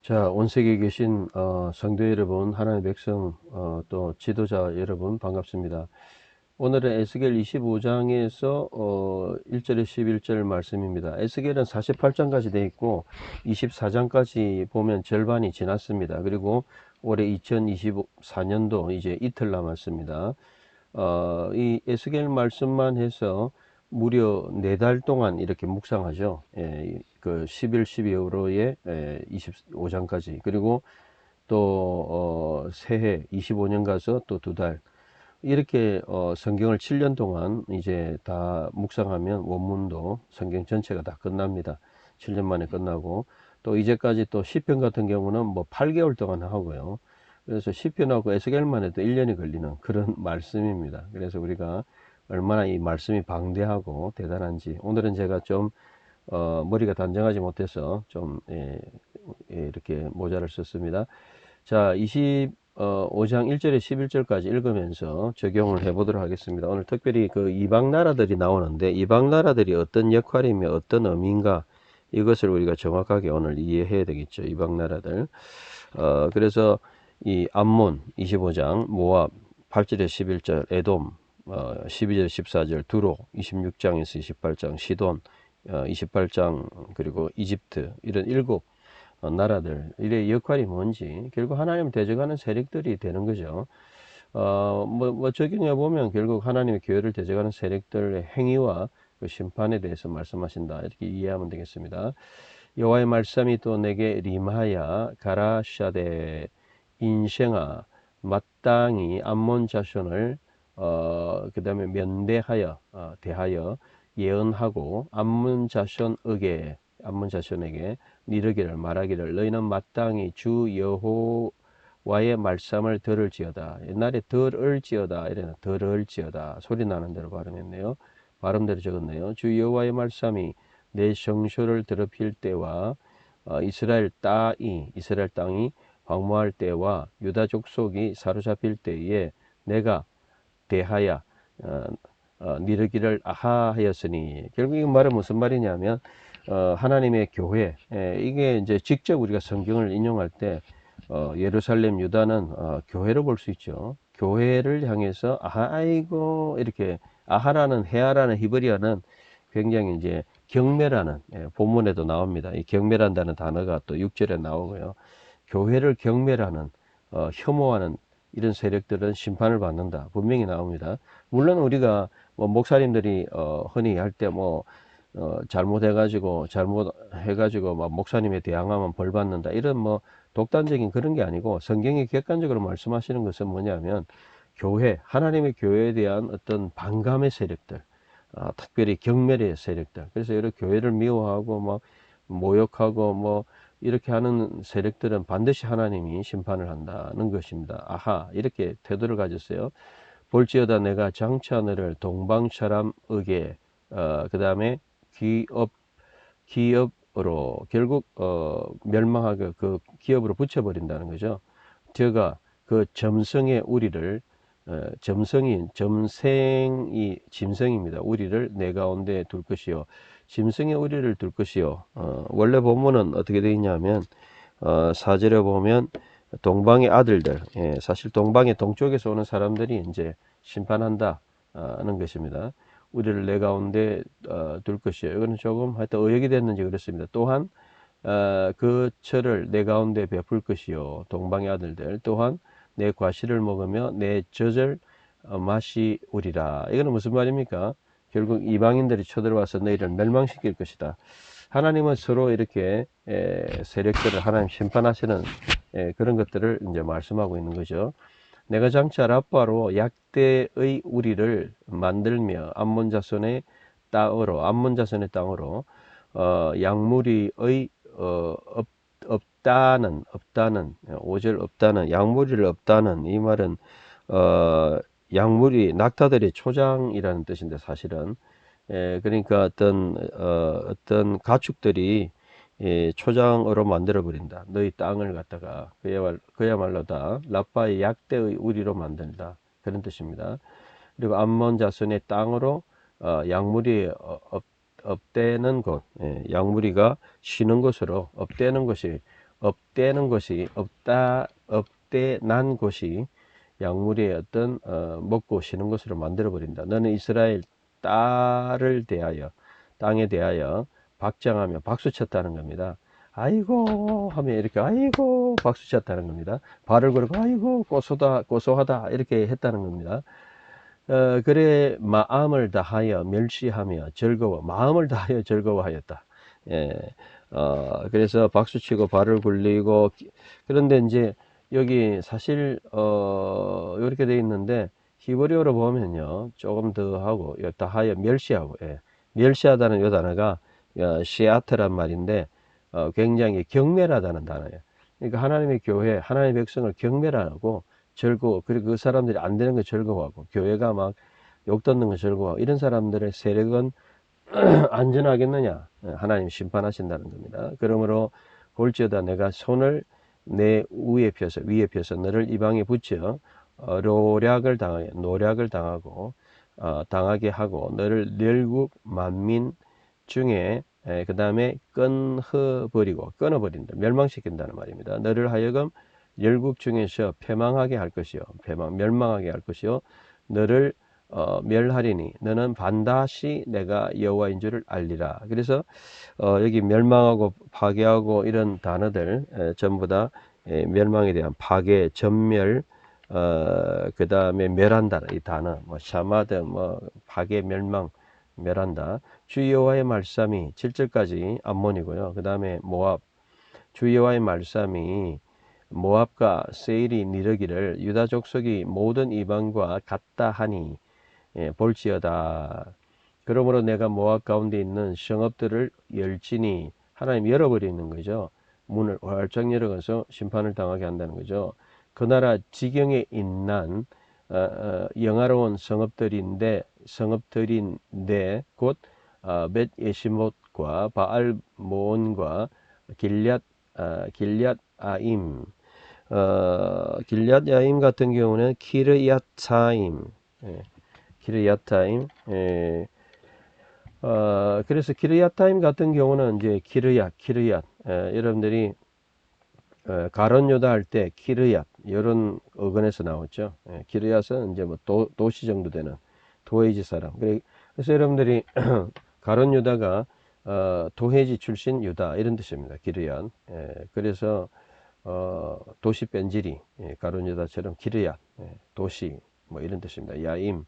자, 온 세계에 계신 성도 여러분, 하나님의 백성, 또 지도자 여러분 반갑습니다. 오늘은 에스겔 25장에서 1절에 11절 말씀입니다. 에스겔은 48장까지 되어 있고 24장까지 보면 절반이 지났습니다. 그리고 올해 2024년도 이제 이틀 남았습니다. 이 에스겔 말씀만 해서 무려 4달 동안 이렇게 묵상하죠. 그 11, 12월호에 25장까지. 그리고 또 새해 25년 가서 또 2달. 이렇게 성경을 7년 동안 이제 다 묵상하면 원문도 성경 전체가 다 끝납니다. 7년 만에 끝나고 또 이제까지 또 시편 같은 경우는 뭐 8개월 동안 하고요. 그래서 시편하고 에스겔만 해도 1년이 걸리는 그런 말씀입니다. 그래서 우리가 얼마나 이 말씀이 방대하고 대단한지 오늘은 제가 좀 머리가 단정하지 못해서 좀 이렇게 모자를 썼습니다. 자, 25장 1절에 11절까지 읽으면서 적용을 해보도록 하겠습니다. 오늘 특별히 그 이방 나라들이 나오는데 이방 나라들이 어떤 역할이며 어떤 의미인가 이것을 우리가 정확하게 오늘 이해해야 되겠죠. 이방 나라들. 그래서 이 암몬 25장, 모압 8절에 11절, 에돔 12절 14절, 두로 26장에서 28장, 시돈 28장, 그리고 이집트 이런 일곱 나라들 이의 역할이 뭔지 결국 하나님을 대적하는 세력들이 되는 거죠. 적용해 보면 결국 하나님의 교회를 대적하는 세력들의 행위와 그 심판에 대해서 말씀하신다 이렇게 이해하면 되겠습니다. 여호와의 말씀이 또 내게 림하야 가라샤데 인생아 마땅히 암몬 자손을 그 다음에 면대하여 대하여 예언하고 암몬 자손에게 이르기를 말하기를 너희는 마땅히 주 여호와의 말씀을 들을지어다. 옛날에 들을지어다 이래는 들을지어다 소리 나는 대로 발음했네요. 발음대로 적었네요. 주 여호와의 말씀이 내 성소를 더럽힐 때와 이스라엘 땅이 황무할 때와 유다 족속이 사로잡힐 때에 내가 대하여 니르기를 아하하였으니 결국 이 말은 무슨 말이냐면 하나님의 교회 이게 이제 직접 우리가 성경을 인용할 때 예루살렘 유다는 교회로 볼 수 있죠. 교회를 향해서 아이고 이렇게 아하라는 헤아라는 히브리어는 굉장히 이제 경매라는 본문에도 나옵니다. 이 경매란다는 단어가 또 6절에 나오고요. 교회를 경멸하는 혐오하는 이런 세력들은 심판을 받는다 분명히 나옵니다. 물론 우리가 뭐 목사님들이 흔히 할 때 뭐 잘못해가지고 막 목사님에 대항하면 벌 받는다 이런 뭐 독단적인 그런 게 아니고 성경이 객관적으로 말씀하시는 것은 뭐냐면 교회 하나님의 교회에 대한 어떤 반감의 세력들 특별히 경멸의 세력들 그래서 여러 교회를 미워하고 막 모욕하고 뭐 이렇게 하는 세력들은 반드시 하나님이 심판을 한다는 것입니다. 아하 이렇게 태도를 가졌어요. 볼지어다 내가 장차 너를 동방사람에게 그 다음에 기업으로 결국 멸망하게 그 기업으로 붙여버린다는 거죠. 저가 그 점성의 우리를 점생이 짐승입니다. 우리를 내 가운데 둘 것이요 짐승의 우리를 둘 것이요 원래 본문은 어떻게 되어 있냐면 4절에 보면 동방의 아들들 사실 동방의 동쪽에서 오는 사람들이 이제 심판한다는 것입니다. 우리를 내 가운데 둘 것이요 이거는 조금 하여튼 의역이 됐는지 그렇습니다. 또한 그 철을 내 가운데 베풀 것이요 동방의 아들들 또한 내 과실을 먹으며 내 젖을 마시우리라. 이거는 무슨 말입니까? 결국 이방인들이 쳐들어와서 너희를 멸망시킬 것이다. 하나님은 서로 이렇게 세력들을 하나님 심판하시는 그런 것들을 이제 말씀하고 있는 거죠. 내가 장차 라빠로 약대의 우리를 만들며 암몬 자손의 땅으로 양무리의 없다는 5절 없다는 양무리를 없다는 이 말은 양무리 낙타들의 초장이라는 뜻인데 사실은 그러니까 어떤 가축들이 초장으로 만들어 버린다. 너희 땅을 갖다가 그야말로 다 라빠의 약대의 우리로 만든다. 그런 뜻입니다. 그리고 암몬 자손의 땅으로 양무리 업되는 곳, 양무리가 쉬는 곳으로 업되는 곳이 업되는 것이 업되난 곳이 약물의 어떤 먹고 쉬는 것으로 만들어 버린다. 너는 이스라엘 땅에 대하여 박장하며 박수 쳤다는 겁니다. 아이고 하면 이렇게 아이고 박수 쳤다는 겁니다. 발을 걸고 아이고 고소하다 이렇게 했다는 겁니다. 그래 마음을 다하여 멸시하며 마음을 다하여 즐거워하였다. 예, 그래서 박수치고 발을 굴리고 그런데 이제 여기 사실 이렇게 돼 있는데 히브리어로 보면요 조금 더 하고 다하여 멸시하고 멸시하다는 이 단어가 시아트란 말인데 굉장히 경멸하다는 단어예요. 그러니까 하나님의 교회, 하나님의 백성을 경멸하고 그리고 그 사람들이 안 되는 거 즐거워하고 교회가 막 욕 듣는 거 즐거워하고 이런 사람들의 세력은 안전하겠느냐? 하나님 심판하신다는 겁니다. 그러므로 볼지어다 내가 손을 내 위에 펴서 너를 이방에 붙여 노략을 당하게 하고 너를 열국 만민 중에 그 다음에 끊어버린다. 멸망시킨다는 말입니다. 너를 하여금 열국 중에서 멸망하게 할 것이요. 너를 멸하리니 너는 반드시 내가 여호와인 줄을 알리라. 그래서 여기 멸망하고 파괴하고 이런 단어들 전부 다 멸망에 대한 파괴, 전멸, 그 다음에 멸한다 이 단어, 뭐 샤마드, 뭐 파괴, 멸망, 멸한다. 주 여호와의 말씀이 7절까지 암몬이고요. 그 다음에 모압, 주 여호와의 말씀이 모압과 세일이 이르기를 유다 족속이 모든 이방과 같다 하니 볼지어다. 그러므로 내가 모압 가운데 있는 성읍들을 열지니 하나님 열어버리는 거죠. 문을 활짝 열어서 심판을 당하게 한다는 거죠. 그 나라 지경에 있는 영화로운 성읍들인데 곧 벳 예시못과 바알 모온과 길앗 아임 길앗 야임 같은 경우는 키르야타임 그래서 키르야타임 같은 경우는 이제 키르얏 여러분들이 가론 유다 할 때 키르얏 이런 어근에서 나왔죠. 키르얏은 이제 뭐 도시 정도 되는 도해지 사람. 그래서 여러분들이 가론 유다가 도해지 출신 유다 이런 뜻입니다. 키르얏. 그래서 도시 뺀질이 가론 유다처럼 키르얏 도시 뭐 이런 뜻입니다. 야임.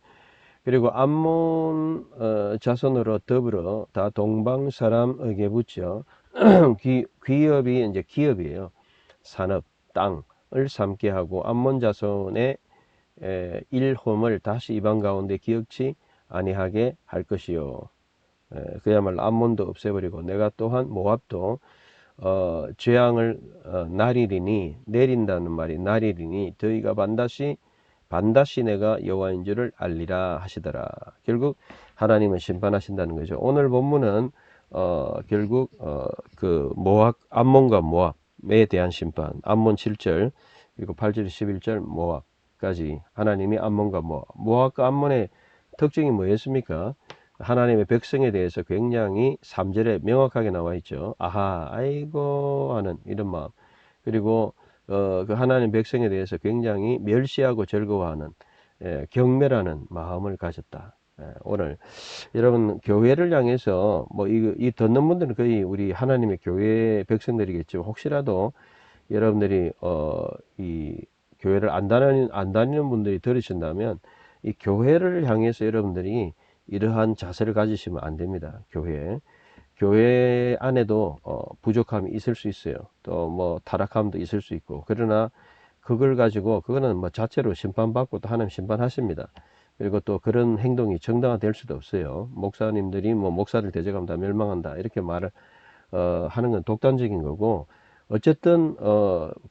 그리고 암몬 자손으로 더불어 다 동방 사람에게 붙여 기업이 이제 기업이에요. 산업 땅을 삼게 하고 암몬 자손의 일홈을 다시 이방 가운데 기억치 아니하게 할 것이요. 그야말로 암몬도 없애버리고 내가 또한 모압도 재앙을 내린다는 말이 나리리니 너희가 반드시 내가 여호와인 줄을 알리라 하시더라. 결국 하나님은 심판하신다는 거죠. 오늘 본문은 결국 그 암몬과 모압에 대한 심판, 암몬 7절 그리고 8절 11절 모압까지 하나님이 암몬과 모압과 암몬의 특징이 뭐였습니까? 하나님의 백성에 대해서 굉장히 3절에 명확하게 나와 있죠. 아하 아이고 하는 이런 마음. 그리고 그 하나님 백성에 대해서 굉장히 멸시하고 즐거워하는 경멸하는 마음을 가졌다. 오늘 여러분 교회를 향해서 뭐 이 듣는 분들은 거의 우리 하나님의 교회 백성들이겠죠. 혹시라도 여러분들이 이 교회를 안 다니는 분들이 들으신다면 이 교회를 향해서 여러분들이 이러한 자세를 가지시면 안 됩니다. 교회 안에도 부족함이 있을 수 있어요. 또 뭐 타락함도 있을 수 있고. 그러나 그걸 가지고 그거는 뭐 자체로 심판받고 또 하나님 심판하십니다. 그리고 또 그런 행동이 정당화될 수도 없어요. 목사님들이 뭐 목사를 대적하면 다 멸망한다 이렇게 말을 하는 건 독단적인 거고, 어쨌든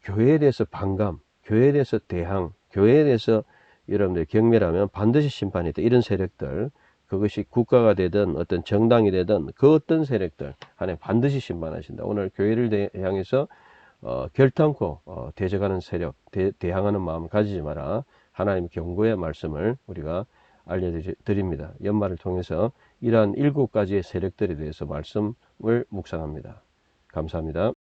교회에 대해서 반감, 교회에 대해서 대항, 교회에 대해서 여러분들 경멸하면 반드시 심판이 있다. 이런 세력들, 그것이 국가가 되든 어떤 정당이 되든 그 어떤 세력들 하나님 반드시 심판하신다. 오늘 교회를 향해서 결탄코 대적하는 세력, 대항하는 마음을 가지지 마라. 하나님 경고의 말씀을 우리가 알려드립니다. 연말을 통해서 이러한 7가지의 세력들에 대해서 말씀을 묵상합니다. 감사합니다.